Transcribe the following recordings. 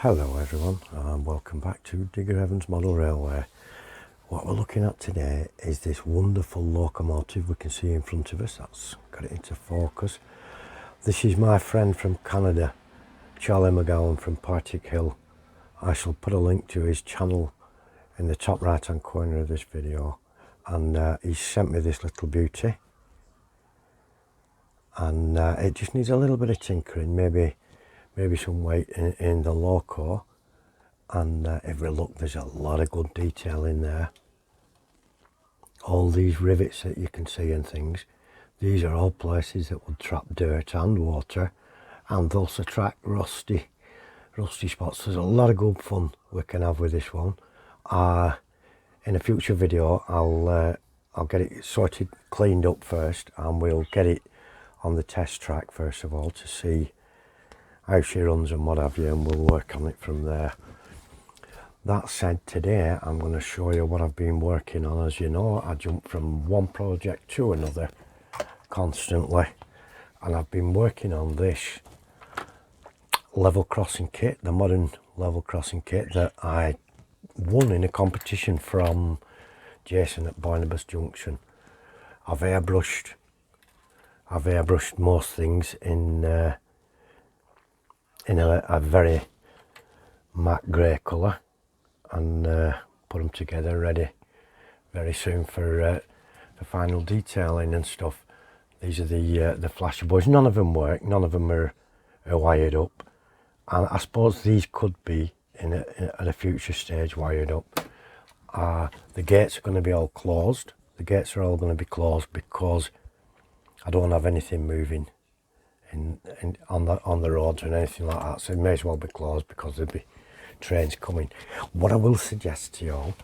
Hello everyone and welcome back to Digger Evans Model Railway. What we're looking at today is this wonderful locomotive we can see in front of us. That's got it into focus. This is my friend from Canada, Charlie Mcgowan from Partick Hill. I shall put a link to his channel in the top right hand corner of this video, and he sent me this little beauty, and it just needs a little bit of tinkering, maybe some weight in the loco, and if we look, there's a lot of good detail in there. All these rivets that you can see and things, these are all places that would trap dirt and water and thus attract rusty spots. There's a lot of good fun we can have with this one. In a future video I'll get it sorted, cleaned up first, and we'll get it on the test track first of all to see how she runs and what have you, and we'll work on it from there. That said, today I'm going to show you what I've been working on. As you know, I jump from one project to another constantly, and I've been working on this level crossing kit, the modern level crossing kit that I won in a competition from Jason at Barnabas Junction. I've airbrushed most things in a very matte grey colour, and put them together ready very soon for final detailing and stuff. These are the flasher boys. None of them work, none of them are wired up, and I suppose these could be at a future stage wired up. The gates are going to be all closed. The gates are all going to be closed because I don't have anything moving on the roads or anything like that, so it may as well be closed because there'll be trains coming. What I will suggest to you all,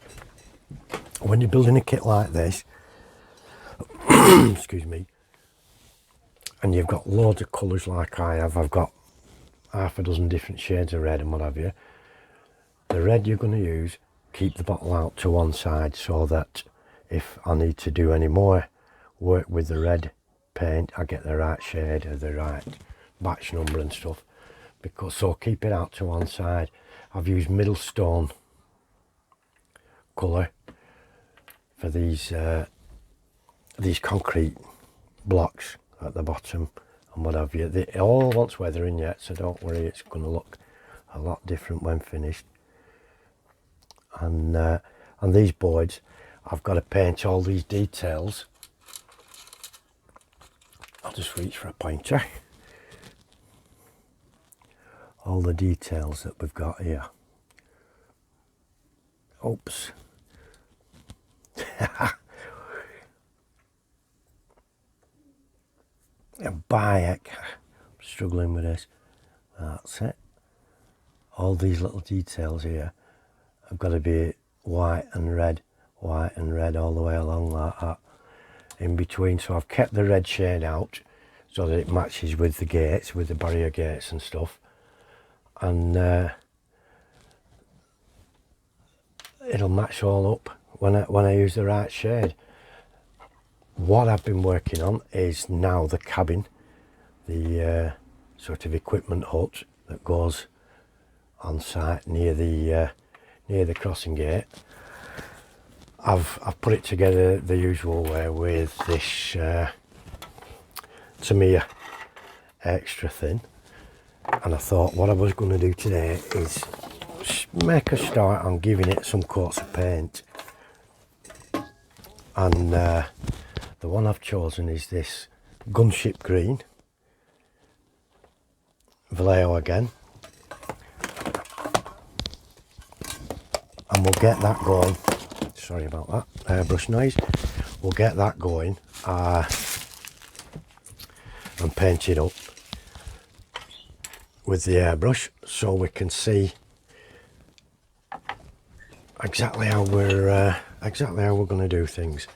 when you're building a kit like this, excuse me, and you've got loads of colours like I have, I've got half a dozen different shades of red and what have you. The red you're going to use, keep the bottle out to one side so that if I need to do any more work with the red paint, I get the right shade or the right batch number and stuff. So keep it out to one side. I've used Middlestone colour for these concrete blocks at the bottom and what have you. They all want weathering yet, so don't worry, it's going to look a lot different when finished. And these boards, I've got to paint all these details. I'll just reach for a pointer. All the details that we've got here. Oops. A Bayek. I'm struggling with this. That's it. All these little details here have got to be white and red all the way along like that. In between, so I've kept the red shade out so that it matches with the gates, with the barrier gates and stuff, and it'll match all up when I use the right shade. What I've been working on is now the cabin, the sort of equipment hut that goes on site near the crossing gate. I've put it together the usual way with this Tamiya extra thin, and I thought what I was going to do today is make a start on giving it some coats of paint, and the one I've chosen is this gunship green, Vallejo again, and we'll get that going. Sorry about that airbrush noise. We'll get that going and paint it up with the airbrush so we can see exactly how we're going to do things.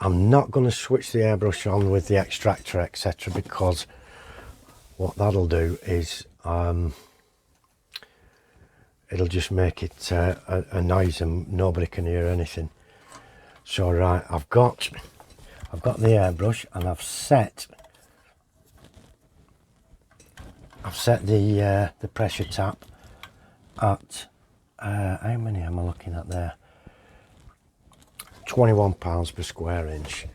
I'm not going to switch the airbrush on with the extractor etc, because what that'll do is it'll just make it a noise and nobody can hear anything. So right, I've got the airbrush and I've set I've set the pressure tap at, how many am I looking at there? £21 per square inch.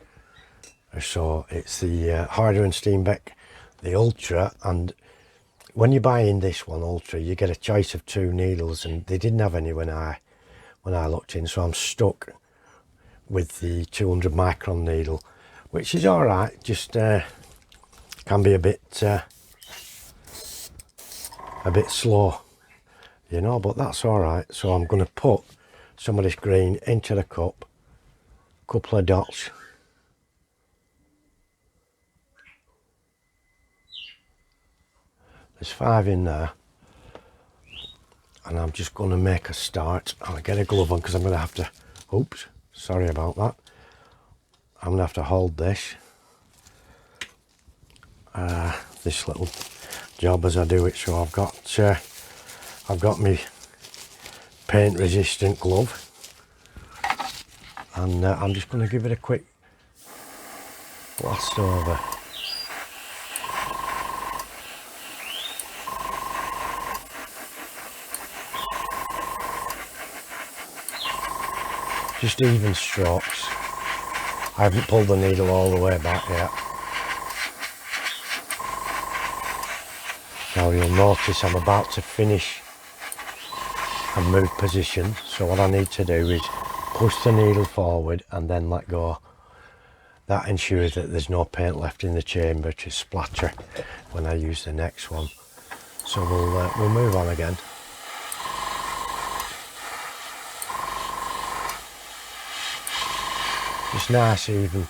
So it's the Harder and Steenbeck, the Ultra, and when you buy in this one, Ultra, you get a choice of 2 needles, and they didn't have any when I looked in, so I'm stuck with the 200 micron needle, which is all right, just can be a bit slow, you know, but that's all right. So I'm going to put some of this green into the cup, couple of dots. There's 5 in there, and I'm just going to make a start. I'll get a glove on because I'm going to have to, oops, sorry about that. I'm going to have to hold this little job as I do it. So I've got my paint resistant glove, and I'm just going to give it a quick blast over. Just even strokes. I haven't pulled the needle all the way back yet. Now you'll notice I'm about to finish and move position. So what I need to do is push the needle forward and then let go. That ensures that there's no paint left in the chamber to splatter when I use the next one. So we'll move on again. Just nice even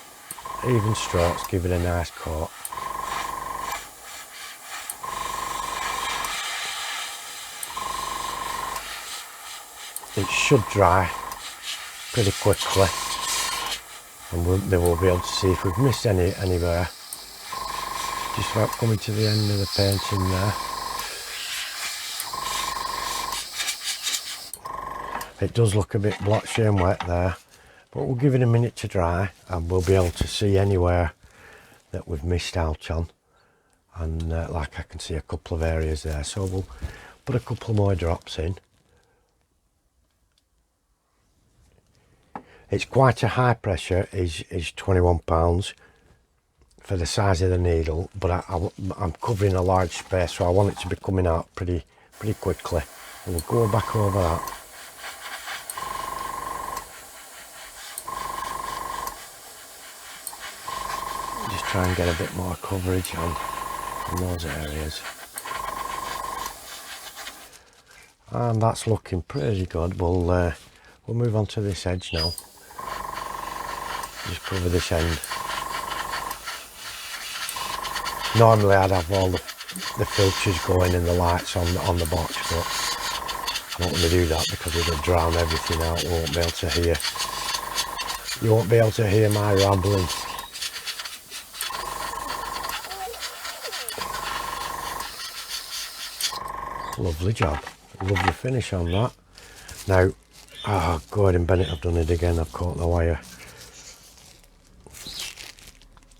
strokes, give it a nice coat. It should dry pretty quickly, and they will be able to see if we've missed anywhere. Just about coming to the end of the painting there. It does look a bit blotchy and wet there, but we'll give it a minute to dry and we'll be able to see anywhere that we've missed out on. And like I can see a couple of areas there, so we'll put a couple more drops in. It's quite a high pressure, is £21 for the size of the needle, but I'm covering a large space, so I want it to be coming out pretty quickly. And we'll go back over that. Just try and get a bit more coverage on those areas. And that's looking pretty good. We'll move on to this edge now. Just cover this end. Normally I'd have all the filters going and the lights on the box, but I'm not going to do that because it'll drown everything out. You won't be able to hear my rambling. Lovely job, lovely finish on that. Now, oh, Gordon Bennett, I've done it again. I've caught the wire.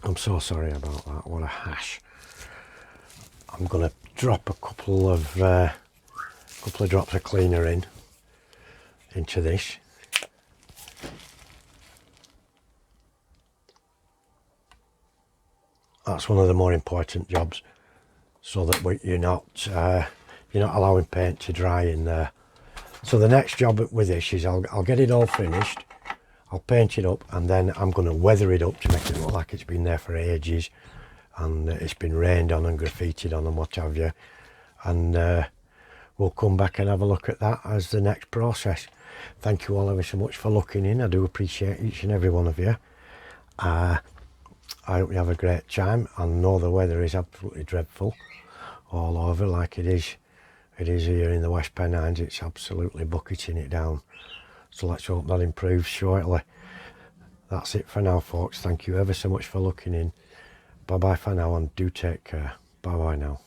I'm so sorry about that. What a hash. I'm going to drop a couple of drops of cleaner into this. That's one of the more important jobs, so that you're not allowing paint to dry in there. So the next job with this is I'll get it all finished. I'll paint it up, and then I'm going to weather it up to make it look like it's been there for ages and it's been rained on and graffitied on and what have you. And we'll come back and have a look at that as the next process. Thank you all ever so much for looking in. I do appreciate each and every one of you. I hope you have a great time. I know the weather is absolutely dreadful all over, like it is here in the West Pennines. It's absolutely bucketing it down. So let's hope that improves shortly. That's it for now, folks. Thank you ever so much for looking in. Bye bye for now, and do take care. Bye bye now.